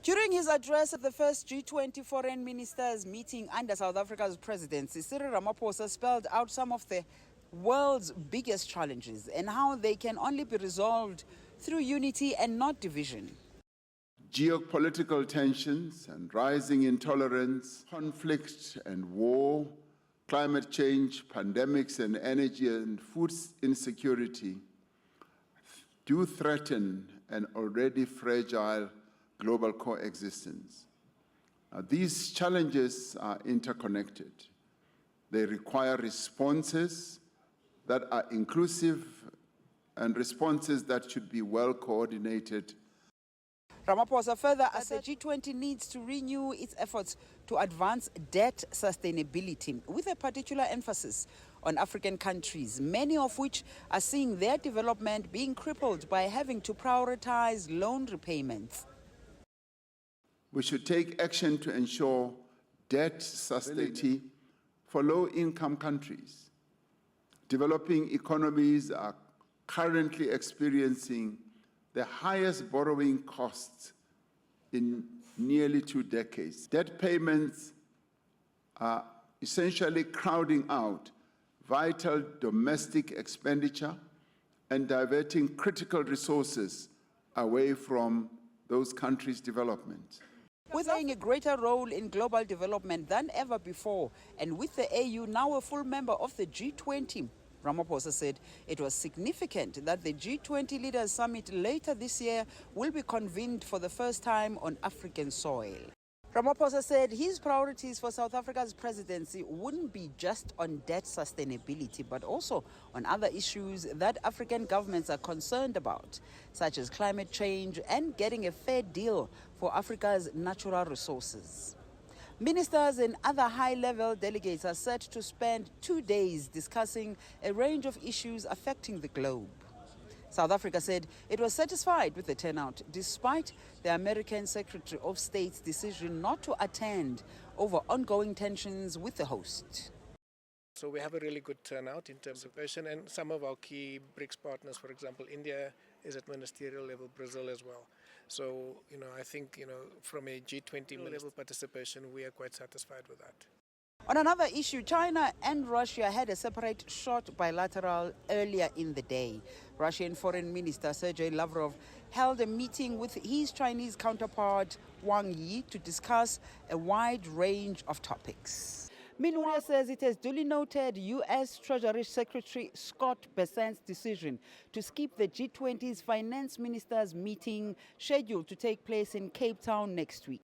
During his address at the first G20 foreign ministers meeting under South Africa's presidency, Cyril Ramaphosa spelled out some of the world's biggest challenges and how they can only be resolved through unity and not division. Geopolitical tensions and rising intolerance, conflict and war, climate change, pandemics and energy and food insecurity do threaten an already fragile global coexistence. These challenges are interconnected. They require responses that are inclusive and responses that should be well coordinated. Ramaphosa further said the G20 needs to renew its efforts to advance debt sustainability, with a particular emphasis on African countries, many of which are seeing their development being crippled by having to prioritize loan repayments. We should take action to ensure debt sustainability for low-income countries. Developing economies are currently experiencing the highest borrowing costs in nearly 2 decades. Debt payments are essentially crowding out vital domestic expenditure and diverting critical resources away from those countries' development. With playing a greater role in global development than ever before, and with the AU now a full member of the G20, Ramaphosa said it was significant that the G20 Leaders Summit later this year will be convened for the first time on African soil. Ramaphosa said his priorities for South Africa's presidency wouldn't be just on debt sustainability, but also on other issues that African governments are concerned about, such as climate change and getting a fair deal for Africa's natural resources. Ministers and other high-level delegates are set to spend 2 days discussing a range of issues affecting the globe. South Africa said it was satisfied with the turnout, despite the American Secretary of State's decision not to attend over ongoing tensions with the host. So we have a really good turnout in terms of participation, and some of our key BRICS partners, for example, India is at ministerial level, Brazil as well. So, I think, from a G20 level participation, we are quite satisfied with that. On another issue, China and Russia had a separate short bilateral earlier in the day. Russian Foreign Minister Sergei Lavrov held a meeting with his Chinese counterpart Wang Yi to discuss a wide range of topics. Meanwhile, says it has duly noted U.S. Treasury Secretary Scott Bessent's decision to skip the G20's finance ministers meeting scheduled to take place in Cape Town next week.